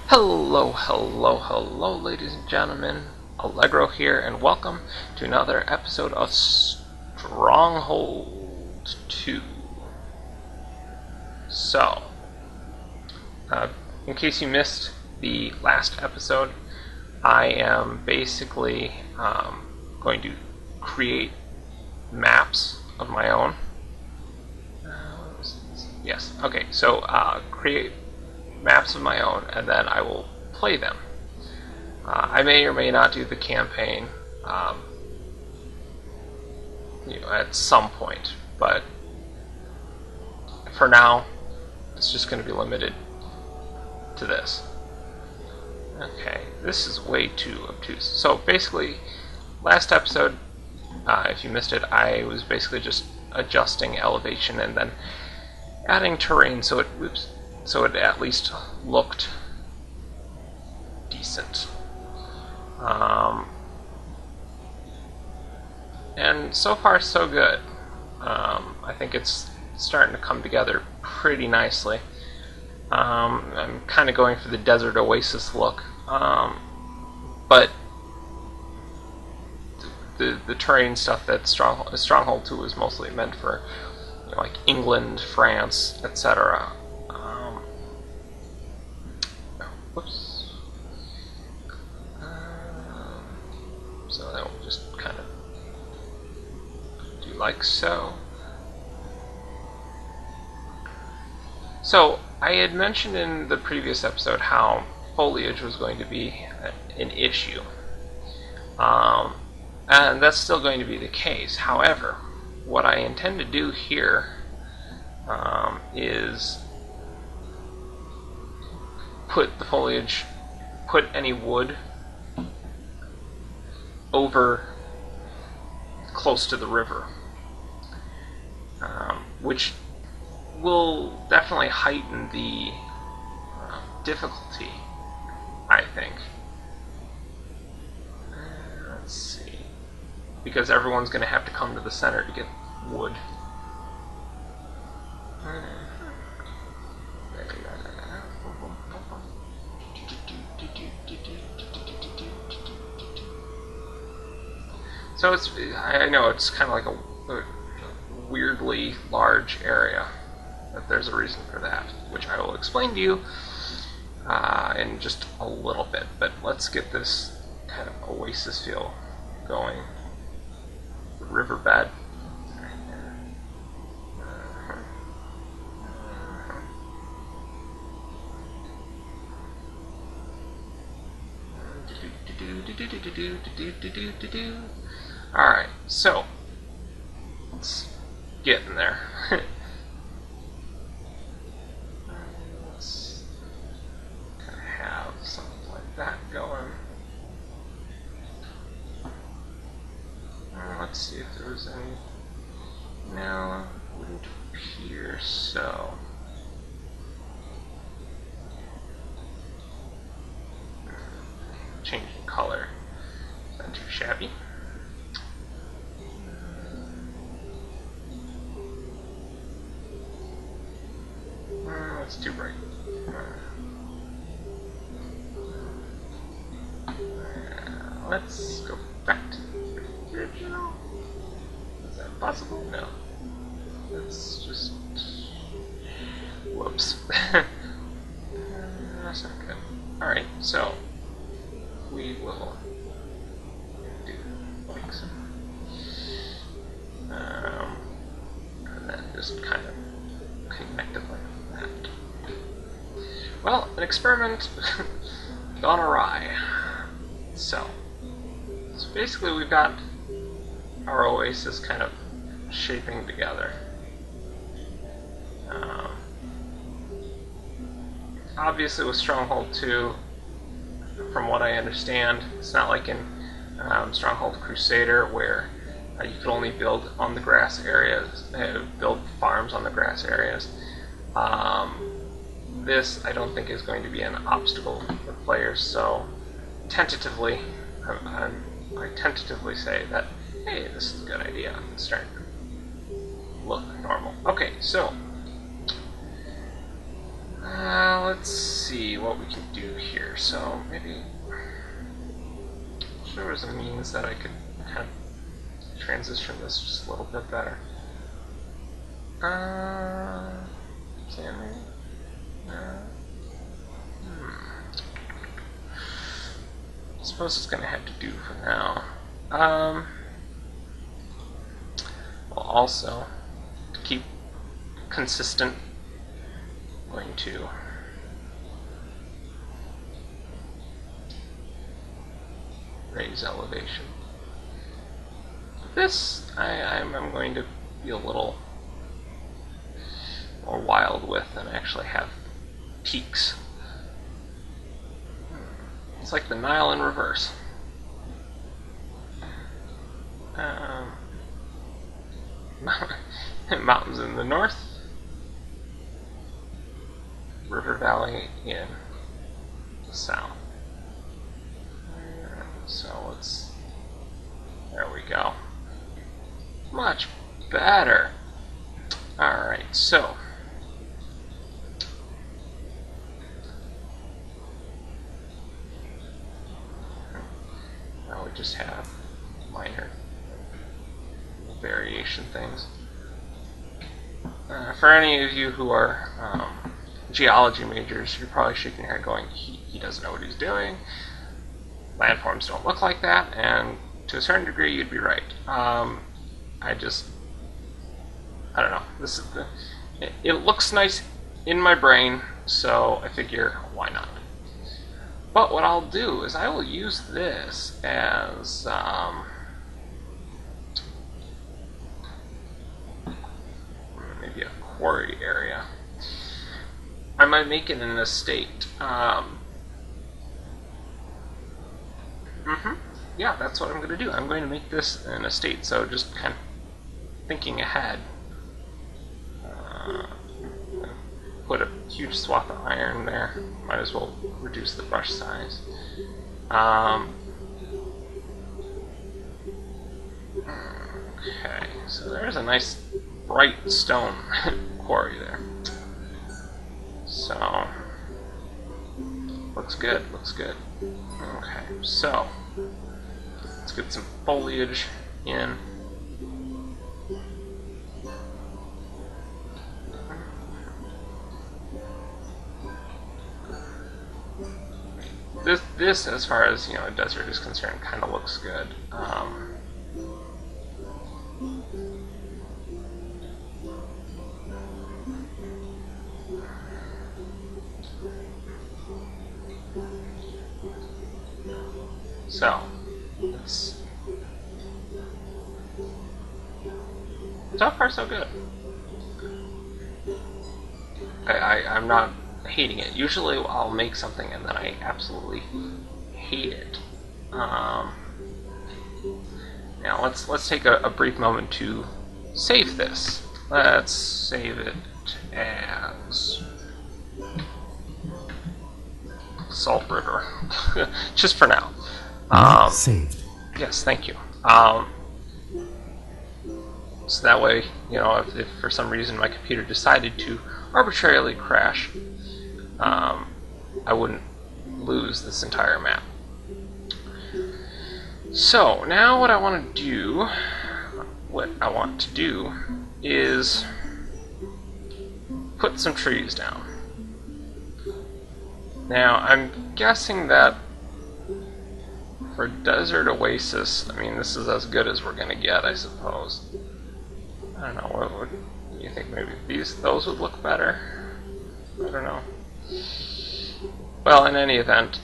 Hello, hello, hello, ladies and gentlemen. Allegro here, and welcome to another episode of Stronghold 2. So, in case you missed the last episode, I am basically going to create maps of my own. Yes, okay, so create maps of my own, and then I will play them. I may or may not do the campaign at some point, but for now, it's just going to be limited to this. Okay, this is way too obtuse. So basically, last episode, if you missed it, I was basically just adjusting elevation and then adding terrain so it at least looked decent. And so far so good. I think it's starting to come together pretty nicely. I'm kind of going for the desert Oasis look, but the terrain stuff that Stronghold 2 is mostly meant for, like England, France, etc. Whoops. So then we'll just kind of do like so. So I had mentioned in the previous episode how foliage was going to be an issue. And that's still going to be the case. However, what I intend to do here is put any wood over close to the river, which will definitely heighten the difficulty, I think. Let's see. Because everyone's going to have to come to the center to get wood. So I know it's kind of like a weirdly large area, but there's a reason for that, which I will explain to you in just a little bit. But let's get this kind of Oasis feel going. The riverbed. Alright, so let's get in there. Let's kind of have something like that going. Let's see if there was any. No, it wouldn't appear so. Changing color. Not too shabby. That's too bright. Let's go back to the original. Is that possible? No. Let's just. Whoops. That's not good. Alright, so we will do like so. And then just kind of connect it like that. Well, an experiment gone awry. So basically we've got our Oasis kind of shaping together. Obviously with Stronghold 2, from what I understand, it's not like in Stronghold Crusader where you could only build on the grass areas, build farms on the grass areas. This, I don't think, is going to be an obstacle for players, so tentatively, I tentatively say that, hey, this is a good idea. It's starting to look normal. Okay, so Let's see what we can do here. So maybe there was a means that I could kind of transition this just a little bit better. Can we? I suppose it's going to have to do for now. Well, also, to keep consistent, I'm going to raise elevation. This, I'm going to be a little more wild with and actually have peaks. It's like the Nile in reverse. Mountains in the north, River Valley in the south. So there we go. Much better. Alright, so now we just have minor variation things. For any of you who are geology majors, you're probably shaking your head going, he doesn't know what he's doing. Landforms don't look like that, and to a certain degree you'd be right. I don't know. It looks nice in my brain, so I figure, why not? But what I'll do is I will use this as maybe a quarry area. I might make it an estate. Yeah, that's what I'm going to do. I'm going to make this an estate, so just kind of thinking ahead. Put a huge swath of iron there. Might as well reduce the brush size. Okay, so there's a nice bright stone quarry there. So, looks good, looks good. Okay, so let's get some foliage in. This, as far as a desert is concerned, kind of looks good. So far so good. I'm not hating it. Usually I'll make something and then I absolutely hate it. Now let's take a brief moment to save this. Let's save it as Salt River, just for now. Saved. Yes, thank you. So that way, if for some reason my computer decided to arbitrarily crash, I wouldn't lose this entire map. So now what I want to do is put some trees down. Now I'm guessing that for Desert Oasis, this is as good as we're gonna get, I suppose. I don't know, what do you think? Maybe those would look better? I don't know. Well, in any event,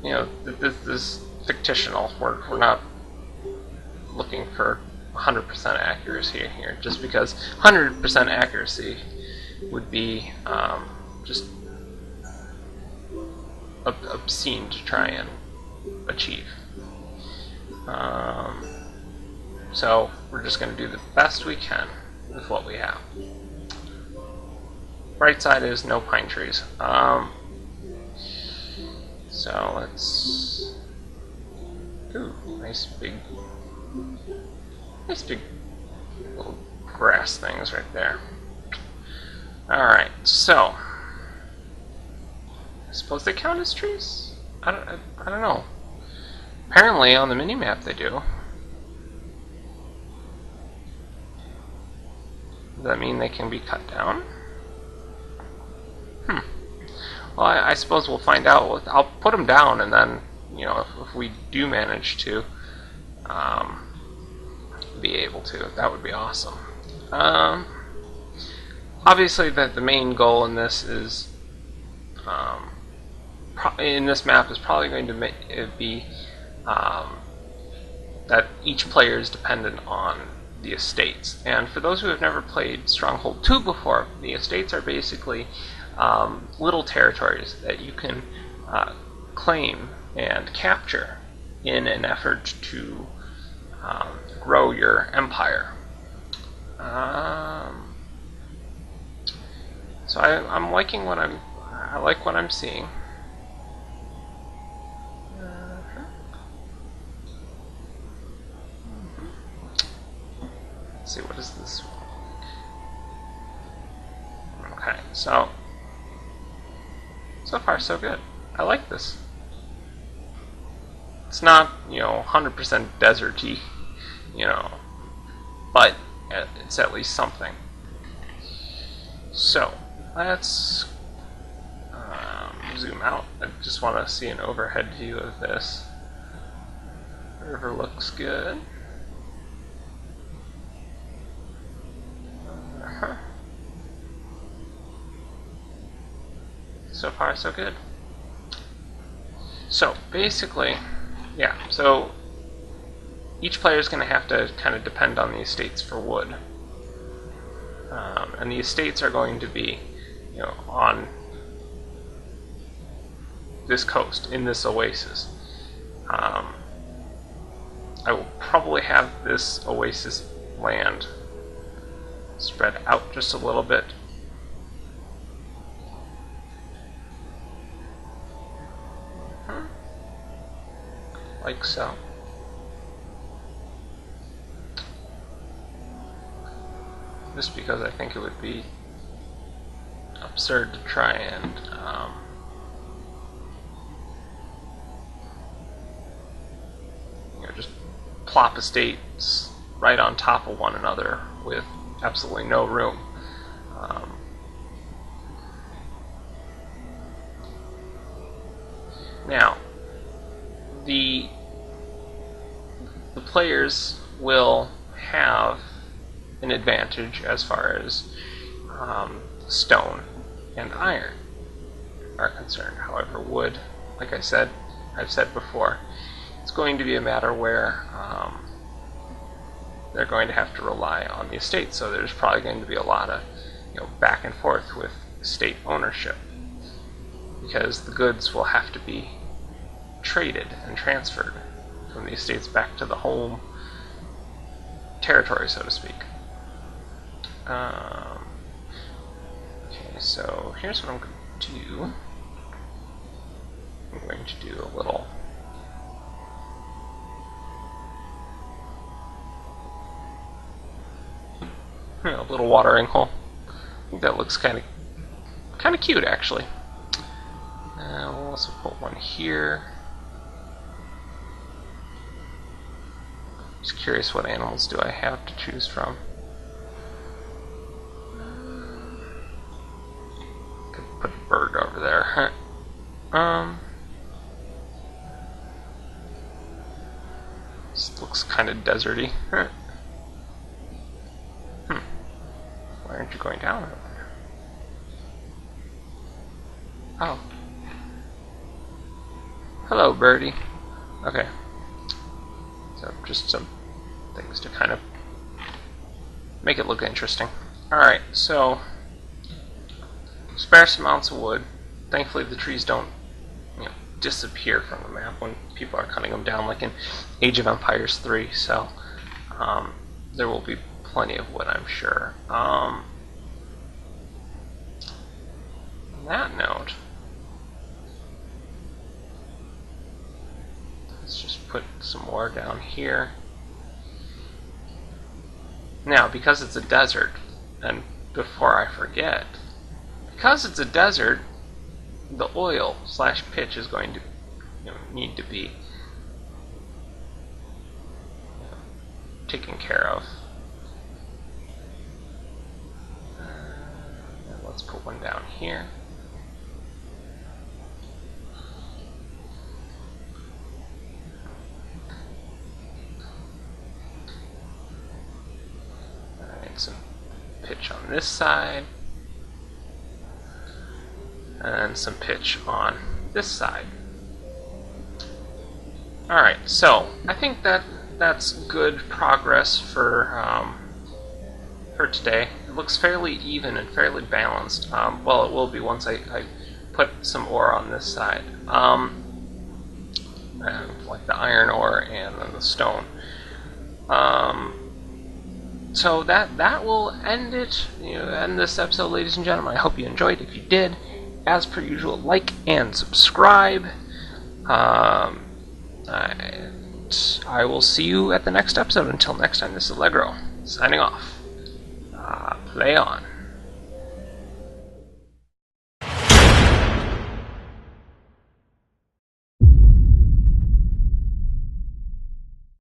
this is fictional. We're not looking for 100% accuracy here, just because 100% accuracy would be just obscene to try and achieve. So we're just going to do the best we can with what we have. Right side is no pine trees. So let's... Ooh, nice big little grass things right there. Alright, so suppose they count as trees? I don't know. Apparently on the minimap they do. Does that mean they can be cut down? Well, I suppose we'll find out. I'll put them down, and then, you know, if we do manage to be able to, that would be awesome. Obviously, the main goal in this is, in this map, is probably going to be that each player is dependent on the estates. And for those who have never played Stronghold 2 before, the estates are basically little territories that you can claim and capture in an effort to grow your empire. So I'm liking what I like what I'm seeing. Let's see, what is this? Okay, so far so good. I like this. It's not, you know, 100% deserty, you know, but it's at least something. So let's zoom out. I just want to see an overhead view of this. River looks good. So far, so good. So basically, yeah, so each player is going to have to kind of depend on the estates for wood. And the estates are going to be, you know, on this coast, in this oasis. I will probably have this oasis land spread out just a little bit. Like so. Just because I think it would be absurd to try and you know, just plop estates right on top of one another with absolutely no room. Now, the players will have an advantage as far as stone and iron are concerned. However, wood, like I've said before, it's going to be a matter where they're going to have to rely on the estate. So there's probably going to be a lot of, you know, back and forth with estate ownership, because the goods will have to be traded and transferred from the estates back to the home territory, so to speak. Okay, so here's what I'm going to do. I'm going to do a little watering hole. I think that looks kind of cute, actually. We'll also put one here. Just curious, what animals do I have to choose from? Could put a bird over there. This looks kind of deserty. Why aren't you going down over there? Oh. Hello, birdie. Okay. So just some things to kind of make it look interesting. Alright, so sparse amounts of wood. Thankfully the trees don't, you know, disappear from the map when people are cutting them down, like in Age of Empires 3, so there will be plenty of wood, I'm sure. On that note, let's just put some more down here. Now, because it's a desert, and before I forget, because it's a desert, the oil slash pitch is going to need to be taken care of. And let's put one down here. Alright, some pitch on this side, and some pitch on this side. Alright, so I think that's good progress for today. It looks fairly even and fairly balanced. Well, it will be once I put some ore on this side, and like the iron ore and then the stone. So that will end it. End this episode, ladies and gentlemen. I hope you enjoyed. If you did, as per usual, like and subscribe. I will see you at the next episode. Until next time, this is Allegro, signing off. Play on.